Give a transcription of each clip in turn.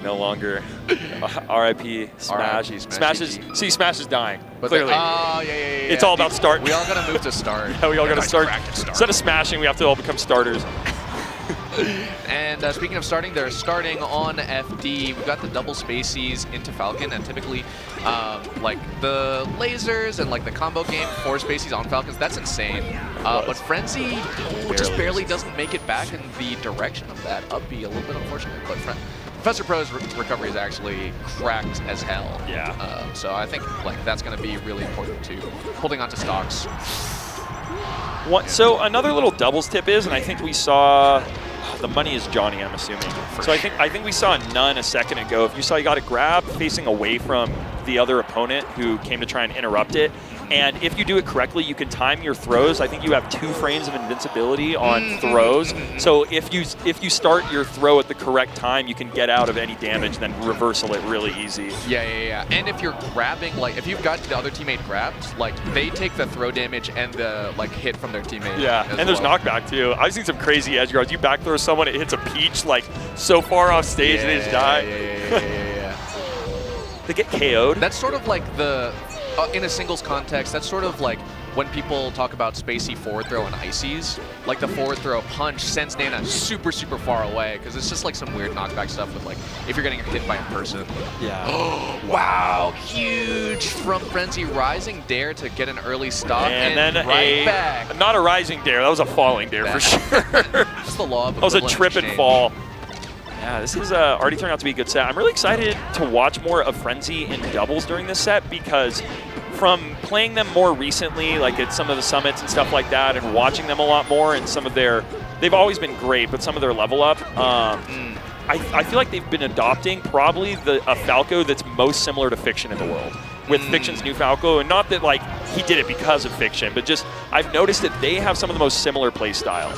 No longer. R.I.P. Smash. Smash is dying. But clearly. Oh, yeah. It's all about start. We all gotta move to start. Yeah, we all gotta start. Instead of smashing, we have to all become starters. And speaking of starting, they're starting on FD. We've got the double spacies into Falcon, and typically, like the lasers and like the combo game, 4 spacies on Falcons, that's insane. But Frenzy just barely doesn't make it back in the direction of that up B. A little bit unfortunate, but Professor Pro's recovery is actually cracked as hell. Yeah. So I think like that's going to be really important too, holding on to stocks. So another little doubles tip is, and I think we saw. The money is Johnny, I'm assuming. So I think we saw N0ne a second ago. If you saw, you got a grab facing away from the other opponent who came to try and interrupt it. And if you do it correctly, you can time your throws. I think you have 2 frames of invincibility on throws. So if you start your throw at the correct time, you can get out of any damage, then reversal it really easy. Yeah. And if you're grabbing, like if you've got the other teammate grabbed, like they take the throw damage and the like hit from their teammate. Yeah, and there's knockback too. I've seen some crazy edge guards. You back throw someone, it hits a peach like so far off stage and they just die. Yeah. They get KO'd. That's sort of like the. In a singles context, that's sort of like when people talk about spacey forward throw and ices, like the forward throw punch sends N0ne super far away because it's just like some weird knockback stuff with like if you're getting hit by a person. Yeah. Wow, huge from Frenzy, rising dare to get an early stop and then right back. Not a rising dare, that was a falling dare for sure. That's the law of that was a trip exchange. And fall. Yeah, this is already turned out to be a good set. I'm really excited to watch more of Frenzy in doubles during this set because from playing them more recently, like at some of the summits and stuff like that, and watching them a lot more, and some of their, they've always been great, but some of their level up, I feel like they've been adopting probably a Falco that's most similar to Fiction in the world. With Fiction's new Falco, and not that like he did it because of Fiction, but just I've noticed that they have some of the most similar play style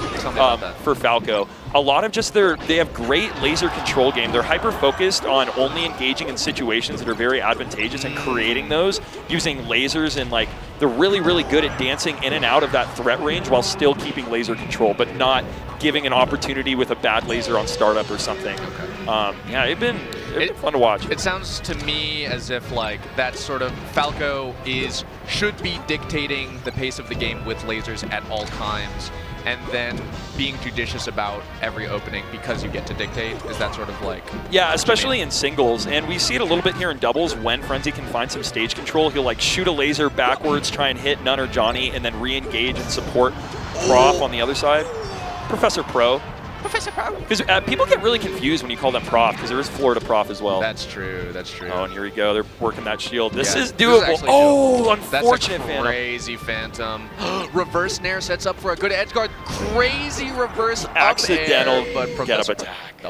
for Falco. A lot of just they have great laser control game. They're hyper focused on only engaging in situations that are very advantageous and creating those using lasers, and like they're really good at dancing in and out of that threat range while still keeping laser control, but not giving an opportunity with a bad laser on startup or something. Yeah, it's been fun to watch. It sounds to me as if like that sort of Falco should be dictating the pace of the game with lasers at all times, and then being judicious about every opening because you get to dictate. Is that sort of like... Yeah, especially in singles, and we see it a little bit here in doubles when Frenzy can find some stage control. He'll like shoot a laser backwards, try and hit N0ne or Johnny, and then re-engage and support Prof on the other side. Professor Pro. Professor Pro. Because people get really confused when you call them Prof, because there is Florida Prof as well. That's true, that's true. Oh, and here we go. They're working that shield. This is doable. This is doable. Unfortunate That's a crazy Phantom. Reverse Nair sets up for a good edge guard. Crazy reverse accidental up air, but get up attack.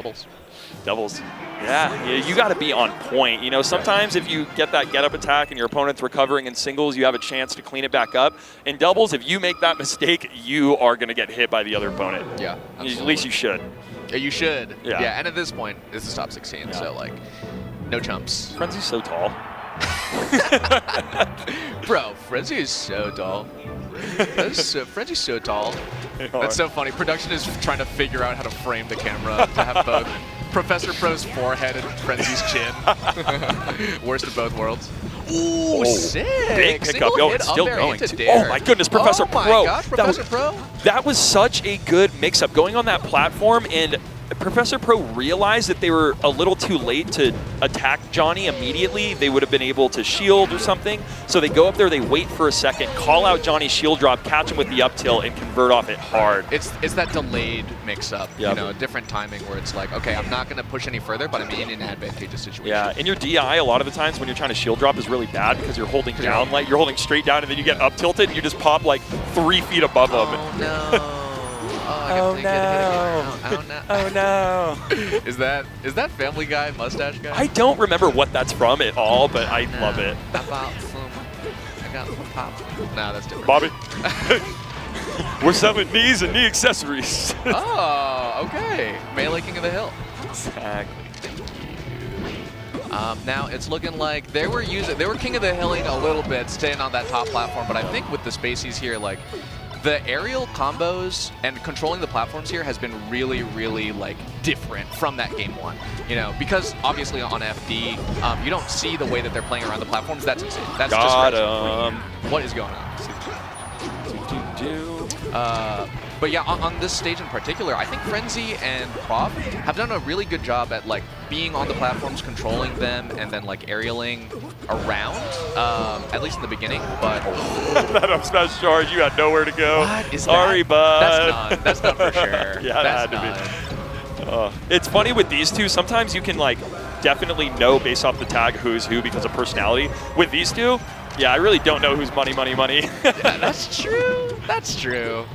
Doubles. Yeah, you got to be on point. You know, sometimes if you get that get up attack and your opponent's recovering in singles, you have a chance to clean it back up. In doubles, if you make that mistake, you are going to get hit by the other opponent. Yeah, absolutely. At least you should. Yeah, you should. Yeah. And at this point, this is top 16, so like, no chumps. Frenzy's so tall. Bro, Frenzy is so tall. Frenzy's so tall. That's so funny. Production is trying to figure out how to frame the camera to have both Professor Pro's forehead and Frenzy's chin. Worst of both worlds. Ooh, sick. Big pickup. Yo, it's still going. Oh my goodness, Professor Pro. Oh my gosh, Professor Pro. That was such a good mix-up. Going on that platform, and Professor Pro realized that they were a little too late to attack Johnny immediately. They would have been able to shield or something. So they go up there, they wait for a second, call out Johnny's shield drop, catch him with the up tilt, and convert off it hard. It's that delayed mix-up, you know, different timing where it's like, okay, I'm not going to push any further, but I'm in an advantageous situation. Yeah, and your DI a lot of the times when you're trying to shield drop is really bad because you're holding down, like you're holding straight down, and then you get up tilted, and you just pop like 3 feet above them. Oh no. Oh no! Oh no! Is that Family Guy mustache guy? I don't remember what that's from at all, but I love it. I got some pop. No, that's different. Bobby, we're selling knees and knee accessories. Oh, okay. Melee King of the Hill. Exactly. Now it's looking like they were King of the Hilling a little bit, staying on that top platform, but I think with the spacies here, like the aerial combos and controlling the platforms here has been really, really like different from that game 1. You know, because obviously on FD, you don't see the way that they're playing around the platforms. That's insane. That's Got just him. what is going on? But yeah, on this stage in particular, I think Frenzy and Prof have done a really good job at like being on the platforms, controlling them, and then like aerialing around, at least in the beginning. But that up smash charge, you had nowhere to go. What is Sorry, that? bud. That's none for sure. Yeah, that had to be. It's funny with these two, sometimes you can like definitely know based off the tag who's who because of personality. With these two, yeah, I really don't know who's money. Yeah, that's true. That's true.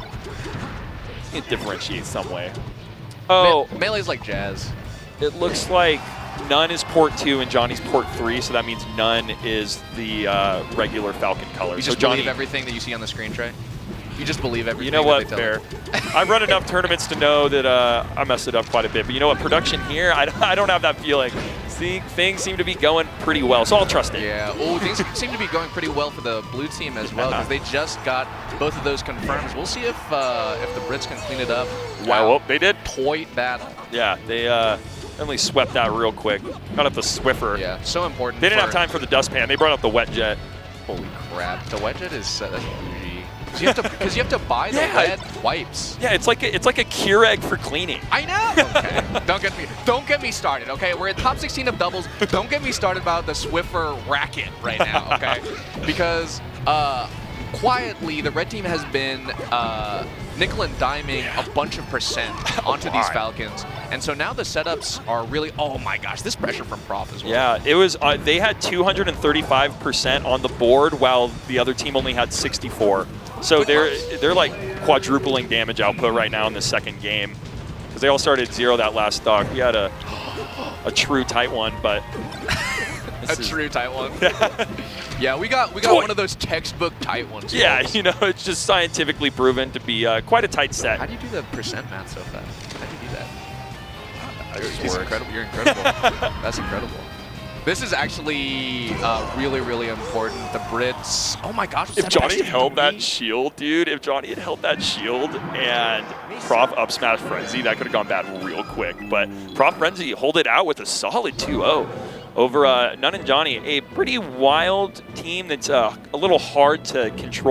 It differentiates some way. Oh, Melee's like jazz. It looks like N0ne is port 2 and Johnny's port 3, so that means N0ne is the regular Falcon color. You so just Johnny, believe everything that you see on the screen, Trey? You just believe everything. You know what? That they tell Fair. I've run enough tournaments to know that I messed it up quite a bit. But you know what? Production here, I don't have that feeling. See, things seem to be going pretty well, so I'll trust it. Yeah. Oh, things seem to be going pretty well for the blue team as well, because they just got both of those confirmed. We'll see if the Brits can clean it up. Wow, well, they did. Toy battle. Yeah, they definitely swept that real quick. Got up the Swiffer. Yeah, so important. They didn't have time for the dustpan. They brought up the wet jet. Holy crap! The wet jet is that's bougie. Because you have to buy the lead wipes. Yeah, it's like a Keurig for cleaning. I know. Okay. Don't get me started. Okay, we're at top 16 of doubles. Don't get me started about the Swiffer racket right now. Okay, because quietly the red team has been nickel and diming a bunch of percent onto these Falcons, and so now the setups are really. Oh my gosh, this pressure from Prof as well. Yeah, it was. They had 235% on the board, while the other team only had 64. So they're like quadrupling damage output right now in the second game, because they all started at 0 that last stock. We had a true tight one, but true tight one. Yeah, we got one of those textbook tight ones. Yeah, folks. you know, it's just scientifically proven to be quite a tight set. How do you do the percent math so fast? How do you do that? He's incredible. You're incredible. That's incredible. This is actually really, really important. The Brits. Oh my gosh! If Johnny had held that shield, dude, if Johnny had held that shield and Prof up smash Frenzy, that could have gone bad real quick. But Prof Frenzy hold it out with a solid 2-0 over N0ne and Johnny, a pretty wild team that's a little hard to control.